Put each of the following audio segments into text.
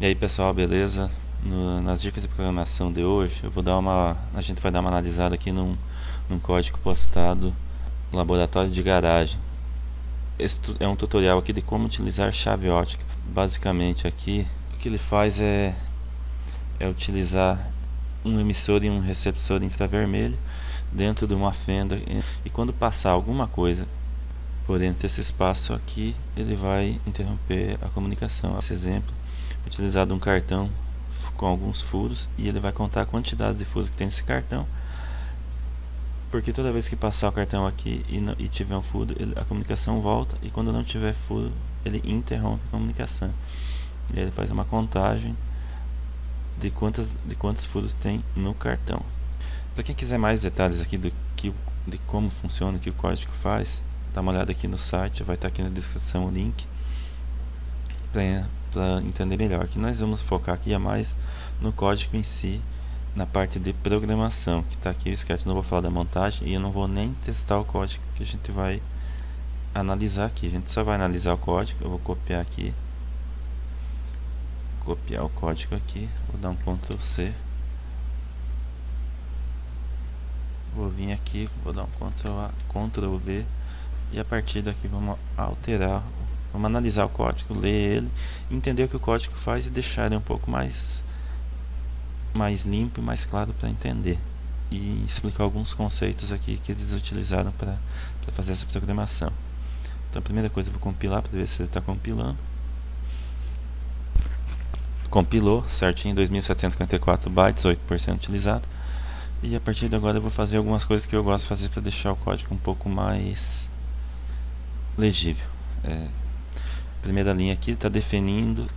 E aí pessoal, beleza? Nas dicas de programação de hoje, a gente vai dar uma analisada aqui num código postado no laboratório de garagem. Esse é um tutorial aqui de como utilizar chave ótica. Basicamente aqui, o que ele faz é utilizar um emissor e um receptor infravermelho dentro de uma fenda, e quando passar alguma coisa por entre esse espaço aqui, ele vai interromper a comunicação. Esse exemplo utilizado um cartão com alguns furos, e ele vai contar a quantidade de furos que tem nesse cartão, porque toda vez que passar o cartão aqui e tiver um furo, a comunicação volta, e quando não tiver furo, ele interrompe a comunicação. E aí ele faz uma contagem de quantos furos tem no cartão. Para quem quiser mais detalhes aqui de como funciona, o que o código faz, dá uma olhada aqui no site, vai estar aqui na descrição o link para entender melhor. Aqui nós vamos focar aqui mais no código em si, na parte de programação, que está aqui o sketch. Não vou falar da montagem e eu não vou nem testar o código que a gente vai analisar aqui. A gente só vai analisar o código. Eu vou copiar aqui, copiar o código aqui, vou dar um Ctrl C, vou vir aqui, vou dar um Ctrl A, Ctrl V, e a partir daqui vamos alterar, vamos analisar o código, ler ele, entender o que o código faz e deixar ele um pouco mais limpo e mais claro para entender, e explicar alguns conceitos aqui que eles utilizaram para fazer essa programação. Então a primeira coisa eu vou compilar para ver se ele está compilando. Compilou certinho, 2754 bytes, 8% utilizado. E a partir de agora eu vou fazer algumas coisas que eu gosto de fazer para deixar o código um pouco mais legível. Primeira linha aqui está definindo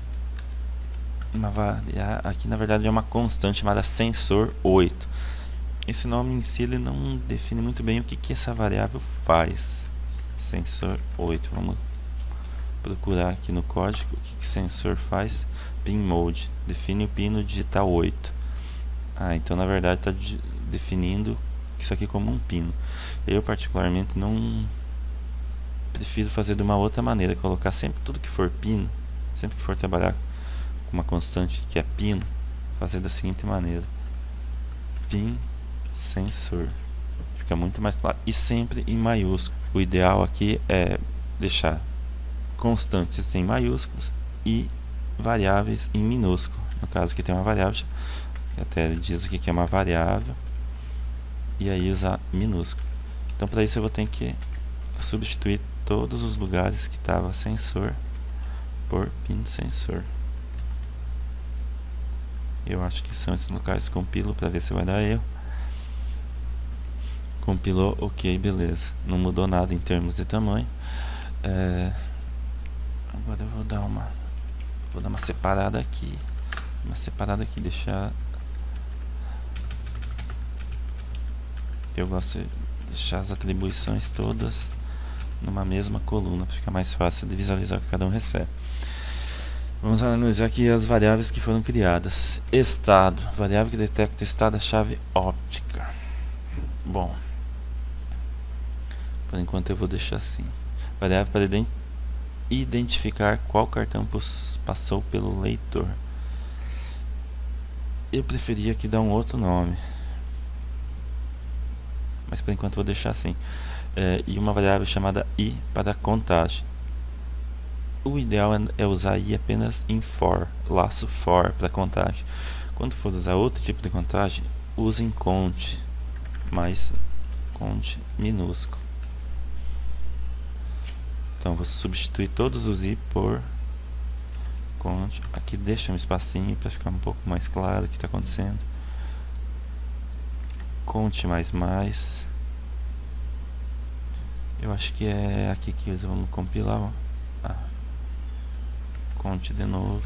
aqui na verdade é uma constante chamada sensor8. Esse nome em si ele não define muito bem o que essa variável faz. Sensor8, vamos procurar aqui no código o que sensor faz. Pin mode, define o pino digital 8. Então na verdade está definindo isso aqui como um pino. Eu particularmente não prefiro fazer de uma outra maneira, colocar sempre tudo que for pino, sempre que for trabalhar com uma constante que é pino, fazer da seguinte maneira: pin sensor, fica muito mais claro, e sempre em maiúsculo. O ideal aqui é deixar constantes em maiúsculos e variáveis em minúsculo. No caso aqui tem uma variável, até ele diz aqui que é uma variável, e aí usar minúsculo. Então para isso eu vou ter que substituir todos os lugares que estava sensor por pin sensor. Eu acho que são esses locais. Compilo para ver se vai dar erro. Compilou, ok, beleza. Não mudou nada em termos de tamanho. Agora eu vou dar uma separada aqui. Deixar. Eu gosto de deixar as atribuições todas numa mesma coluna para ficar mais fácil de visualizar o que cada um recebe. Vamos analisar aqui as variáveis que foram criadas. Estado, variável que detecta estado da chave óptica. Bom, por enquanto eu vou deixar assim. Variável para identificar qual cartão passou pelo leitor. Eu preferia aqui dar um outro nome, mas por enquanto vou deixar assim. E uma variável chamada i para contagem. O ideal é usar i apenas em for, laço for para contagem. Quando for usar outro tipo de contagem, use em count, mas count minúsculo. Então vou substituir todos os i por count. Aqui deixa um espacinho para ficar um pouco mais claro o que está acontecendo. Count mais. Eu acho que é aqui que vamos compilar. Count de novo.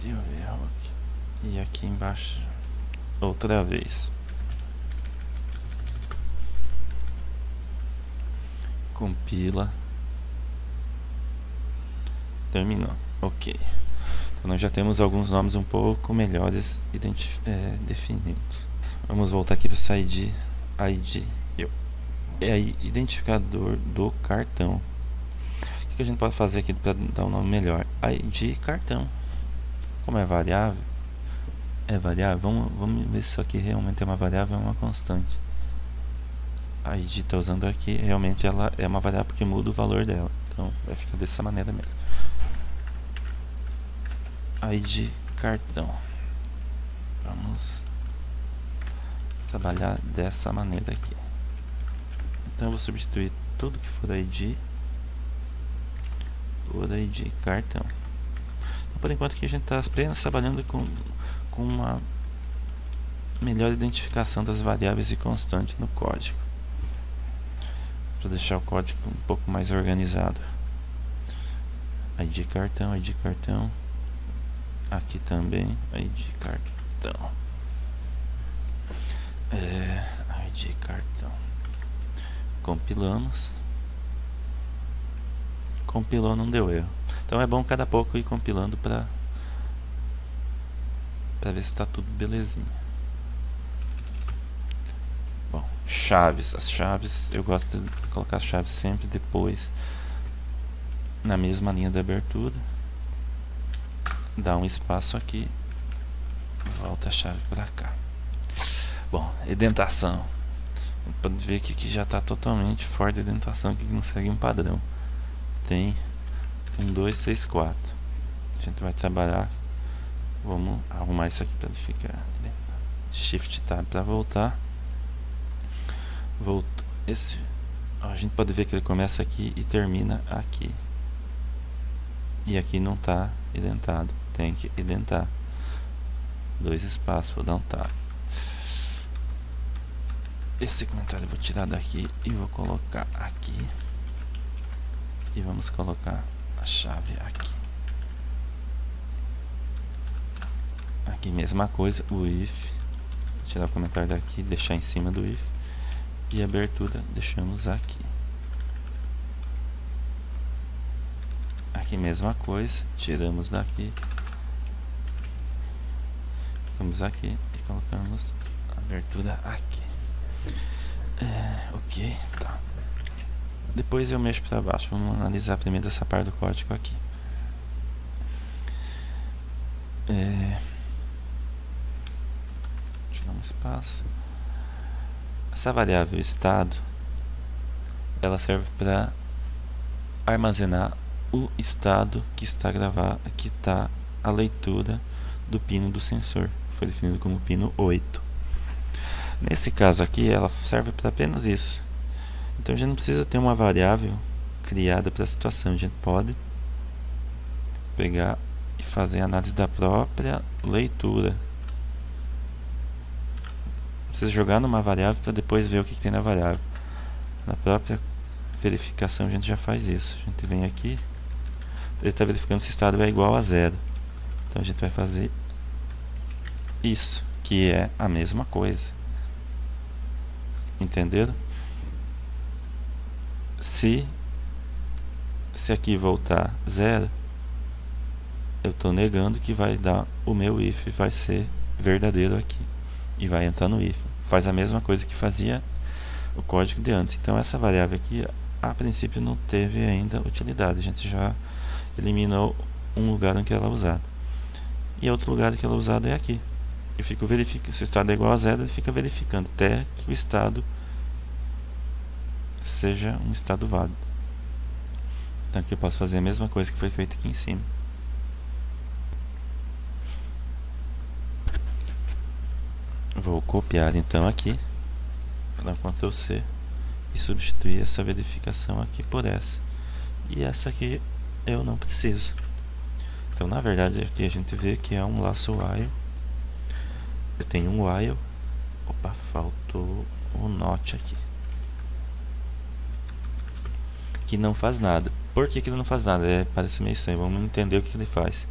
Deu erro aqui. E aqui embaixo outra vez. Compila. Terminou. Ok. Então nós já temos alguns nomes um pouco melhores definidos. Vamos voltar aqui para o ID. É identificador do cartão. O que a gente pode fazer aqui para dar um nome melhor? ID cartão. Como é variável, vamos ver se isso aqui realmente é uma variável ou uma constante. A ID está usando aqui, realmente ela é uma variável que muda o valor dela. Então vai ficar dessa maneira mesmo. ID cartão. Vamos trabalhar dessa maneira aqui. Então eu vou substituir tudo que for ID por ID cartão. Então, por enquanto aqui a gente está apenas trabalhando com uma melhor identificação das variáveis e constantes no código, para deixar o código um pouco mais organizado. ID cartão, aqui também ID cartão, ID cartão. Compilamos. Compilou, não deu erro. Então é bom cada pouco ir compilando para ver se está tudo belezinha. Bom, chaves. As chaves, eu gosto de colocar as chaves sempre depois na mesma linha da abertura. Dá um espaço aqui, volta a chave para cá. Bom, indentação. Pode ver aqui que já está totalmente fora da indentação, que não segue um padrão. Tem 1, 2, 6, 4. A gente vai trabalhar. Vamos arrumar isso aqui para ficar. Shift Tab para voltar. Voltou. A gente pode ver que ele começa aqui e termina aqui. E aqui não está indentado. Tem que indentar. 2 espaços. Vou dar um tab. Esse comentário eu vou tirar daqui e vou colocar aqui. E vamos colocar a chave aqui. Aqui mesma coisa, o if. Tirar o comentário daqui, deixar em cima do if. E a abertura deixamos aqui. Aqui mesma coisa, tiramos daqui. Colocamos aqui e colocamos a abertura aqui. Ok, tá. Depois eu mexo para baixo. Vamos analisar primeiro essa parte do código aqui. Tirar um espaço. Essa variável estado, ela serve para armazenar o estado que está gravado, que está a leitura do pino do sensor. Foi definido como pino 8. Nesse caso aqui, ela serve para apenas isso. Então a gente não precisa ter uma variável criada para a situação. A gente pode pegar e fazer a análise da própria leitura. Precisa jogar numa variável para depois ver o que tem na variável. Na própria verificação a gente já faz isso. A gente vem aqui, ele está verificando se o estado é igual a 0. Então a gente vai fazer isso, que é a mesma coisa. Entenderam? Se aqui voltar 0, eu estou negando que vai dar o meu if, vai ser verdadeiro aqui. E vai entrar no if. Faz a mesma coisa que fazia o código de antes. Então essa variável aqui, a princípio, não teve ainda utilidade. A gente já eliminou um lugar em que ela é usada. E outro lugar que ela é usada é aqui. Eu fico verificando. Se o estado é igual a 0, ele fica verificando até que o estado seja um estado válido. Então aqui eu posso fazer a mesma coisa que foi feito aqui em cima. Vou copiar então aqui, dar Ctrl C e substituir essa verificação aqui por essa. E essa aqui eu não preciso. Então na verdade aqui a gente vê que é um laço while. Eu tenho um while. Opa, faltou o not aqui, que não faz nada. Por que ele não faz nada? Parece meio estranho. Vamos entender o que ele faz.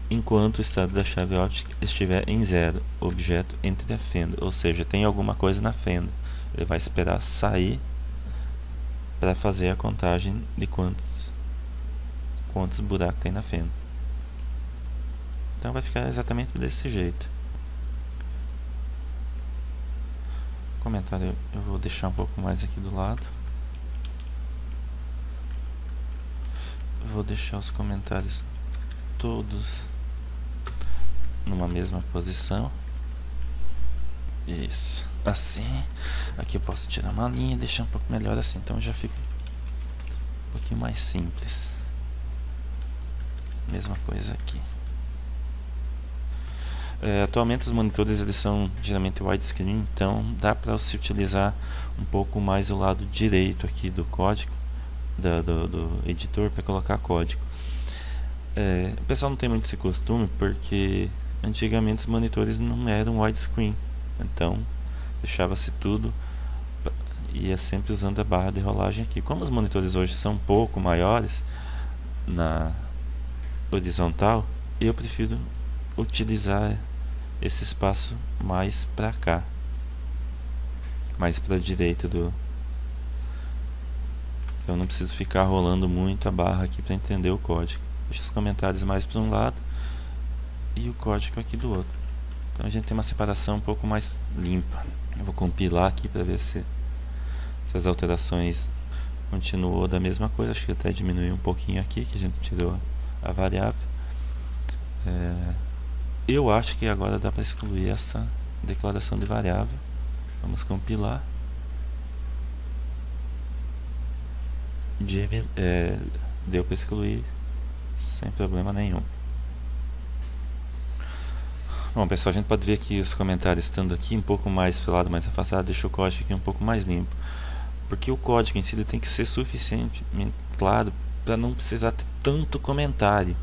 Enquanto o estado da chave out estiver em 0, objeto entre a fenda, ou seja, tem alguma coisa na fenda. Ele vai esperar sair para fazer a contagem de quantos buracos tem na fenda. Então vai ficar exatamente desse jeito. O comentário eu vou deixar um pouco mais aqui do lado. deixar os comentários todos numa mesma posição. Isso, assim. Aqui eu posso tirar uma linha e deixar um pouco melhor assim, então já fica um pouquinho mais simples. Mesma coisa aqui. Atualmente os monitores eles são geralmente widescreen, então dá para se utilizar um pouco mais o lado direito aqui do código, do editor, para colocar código. O pessoal não tem muito esse costume porque antigamente os monitores não eram widescreen, então deixava-se tudo, ia sempre usando a barra de rolagem aqui. Como os monitores hoje são um pouco maiores na horizontal, eu prefiro utilizar esse espaço mais para cá, mais para a direita do... Eu não preciso ficar rolando muito a barra aqui para entender o código. Deixa os comentários mais para um lado e o código aqui do outro. Então a gente tem uma separação um pouco mais limpa. Eu vou compilar aqui para ver se as alterações continuou da mesma coisa. Acho que até diminuiu um pouquinho aqui, que a gente tirou a variável. Eu acho que agora dá para excluir essa declaração de variável. Vamos compilar. Deu para excluir sem problema nenhum. Bom, pessoal, a gente pode ver que os comentários estando aqui um pouco mais para o lado mais afastado, deixa o código aqui um pouco mais limpo, porque o código em si ele tem que ser suficientemente claro para não precisar ter tanto comentário.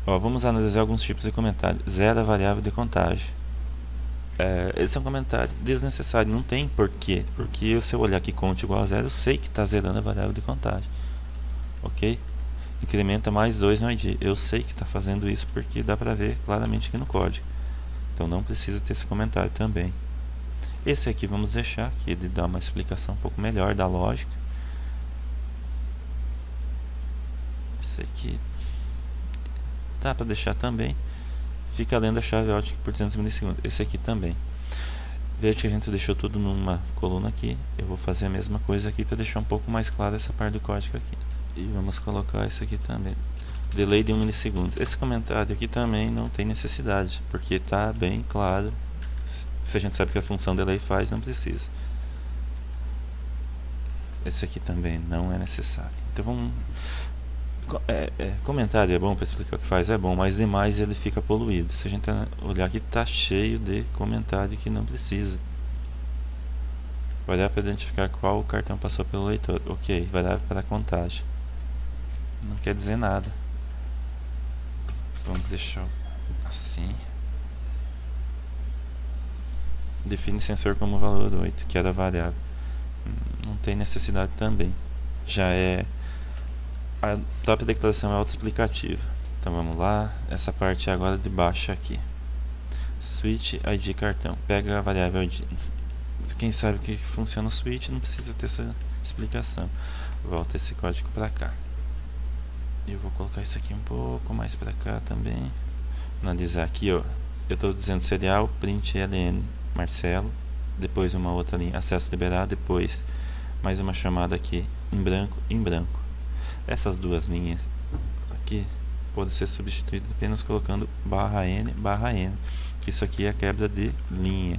Vamos analisar alguns tipos de comentário. Zero a variável de contagem. Esse é um comentário desnecessário, não tem porquê, porque se eu olhar aqui conte igual a zero, eu sei que está zerando a variável de contagem. Ok? Incrementa mais 2 no ID. Eu sei que está fazendo isso porque dá para ver claramente aqui no código. Então não precisa ter esse comentário também. Esse aqui vamos deixar, que ele dá uma explicação um pouco melhor da lógica. Esse aqui dá para deixar também. Fica lendo a chave ótica por 200 milissegundos. Esse aqui também. Veja que a gente deixou tudo numa coluna aqui. Eu vou fazer a mesma coisa aqui para deixar um pouco mais clara essa parte do código aqui. E vamos colocar isso aqui também. Delay de 1 milissegundo. Esse comentário aqui também não tem necessidade, porque está bem claro. Se a gente sabe que a função delay faz, não precisa. Esse aqui também não é necessário. Então vamos... comentário é bom para explicar o que faz, é bom, mas demais ele fica poluído. Se a gente olhar aqui, está cheio de comentário que não precisa. Variável para identificar qual o cartão passou pelo leitor. Ok, variável para contagem. Não quer dizer nada. Vamos deixar assim. Define sensor como valor 8, que era variável. Não tem necessidade também. Já é... A própria declaração é autoexplicativa. Então vamos lá. Essa parte é agora de baixo aqui. Switch ID cartão. Pega a variável ID. Quem sabe que funciona o switch não precisa ter essa explicação. Volta esse código para cá. Eu vou colocar isso aqui um pouco mais para cá também. Analisar aqui, ó. Eu estou dizendo serial print ln Marcelo. Depois uma outra linha acesso liberado. Depois mais uma chamada aqui em branco, em branco. Essas duas linhas aqui podem ser substituídas apenas colocando /n, que isso aqui é a quebra de linha.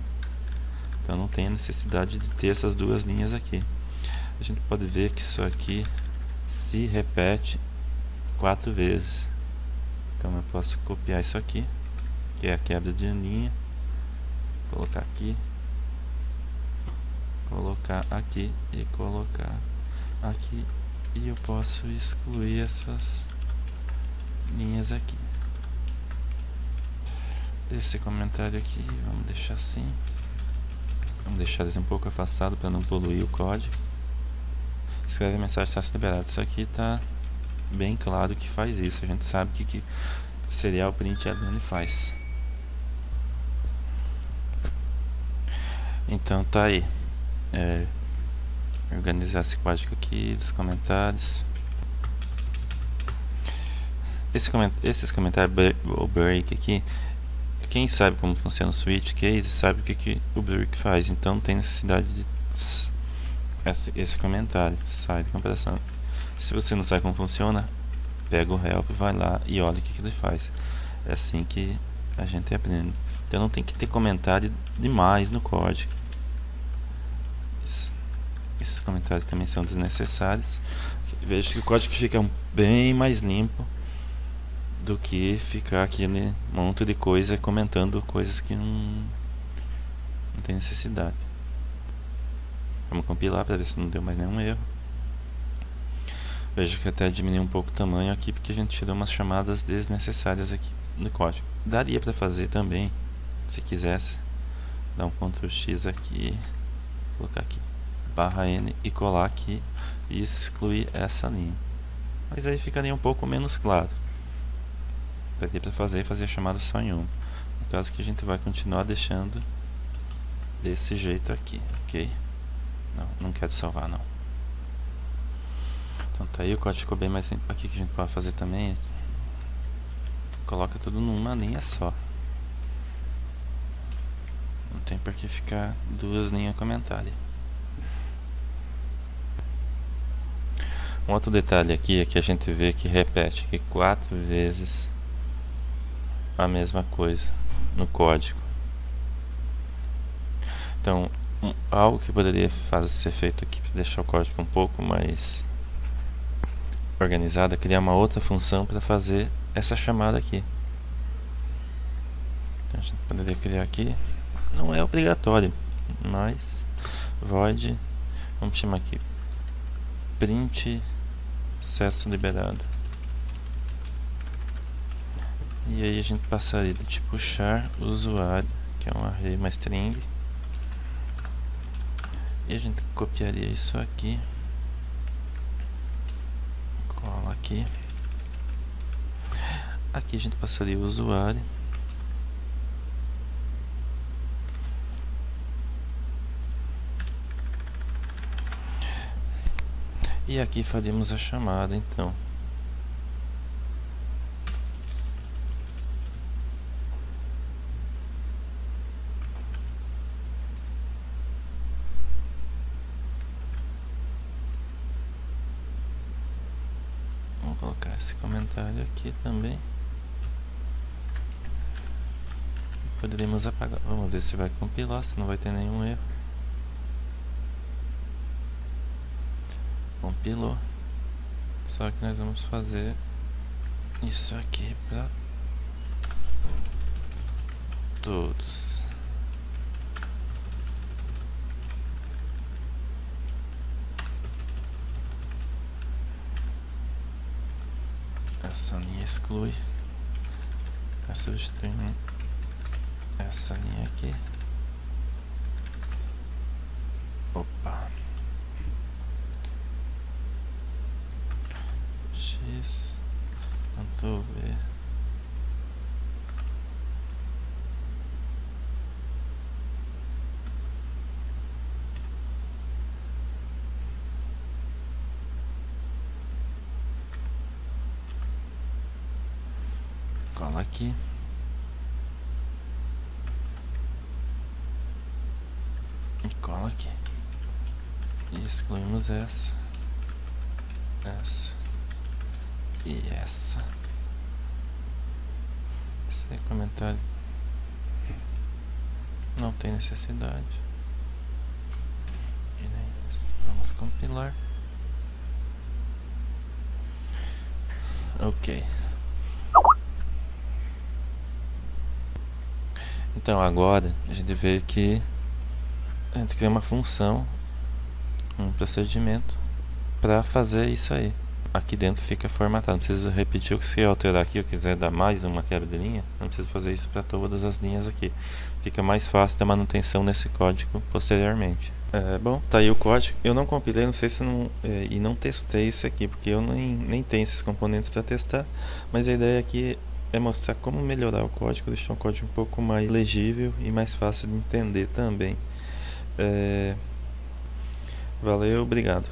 Então não tem a necessidade de ter essas duas linhas aqui. A gente pode ver que isso aqui se repete 4 vezes. Então eu posso copiar isso aqui, que é a quebra de linha, colocar aqui, colocar aqui e colocar aqui. E eu posso excluir essas linhas aqui. Esse comentário aqui, vamos deixar assim. Vamos deixar ele um pouco afastado para não poluir o código. Escreve a mensagem acesso liberado. Isso aqui está bem claro que faz isso. A gente sabe que serial print ln faz. Então tá aí. Organizar esse código aqui dos comentários. Esses comentários, o break aqui, quem sabe como funciona o switch case sabe o que o break faz, então não tem necessidade de esse comentário sai de comparação. Se você não sabe como funciona, pega o help, vai lá e olha o que ele faz. É assim que a gente aprende. Então não tem que ter comentário demais no código. Esses comentários também são desnecessários. Veja que o código fica bem mais limpo do que ficar aquele monte de coisa comentando coisas que não tem necessidade. Vamos compilar para ver se não deu mais nenhum erro. Veja que até diminuiu um pouco o tamanho aqui porque a gente tirou umas chamadas desnecessárias aqui no código. Daria para fazer também, se quisesse, dar um Ctrl X aqui, colocar aqui /N e colar aqui e excluir essa linha. Mas aí ficaria um pouco menos claro. Daria para fazer a chamada só em uma. No caso que a gente vai continuar deixando desse jeito aqui, ok? Não quero salvar não. Então tá aí, o código ficou bem mais simples. Aqui que a gente pode fazer também, coloca tudo numa linha só. Não tem por que ficar duas linhas comentário. Um outro detalhe aqui é que a gente vê que repete aqui 4 vezes a mesma coisa no código. Então, algo que poderia ser feito aqui para deixar o código um pouco mais organizado é criar uma outra função para fazer essa chamada aqui. Então, a gente poderia criar aqui, não é obrigatório, mas void, vamos chamar aqui print acesso liberado. E aí a gente passaria de tipo char usuário, que é um array, uma string, e a gente copiaria isso aqui, cola aqui, aqui a gente passaria o usuário, e aqui faríamos a chamada então. Vamos colocar esse comentário aqui também. Poderíamos apagar. Vamos ver se vai compilar, se não vai ter nenhum erro. Compilou. Só que nós vamos fazer isso aqui para todos. Essa linha exclui. Tá substituindo essa linha aqui. Opa. X, Ctrl V. Cola aqui. E cola aqui. E excluímos essa e essa. Esse comentário não tem necessidade. Vamos compilar. Ok. Então agora a gente vê que a gente cria uma função, um procedimento para fazer isso aí. Aqui dentro fica formatado, não precisa repetir. O que você alterar aqui, ou quiser dar mais uma quebra de linha, não precisa fazer isso para todas as linhas aqui. Fica mais fácil da manutenção nesse código posteriormente. Bom, tá aí o código. Eu não compilei, não sei se não e não testei isso aqui, porque eu nem tenho esses componentes para testar. Mas a ideia aqui é mostrar como melhorar o código, deixar o código um pouco mais legível e mais fácil de entender também. Valeu, obrigado.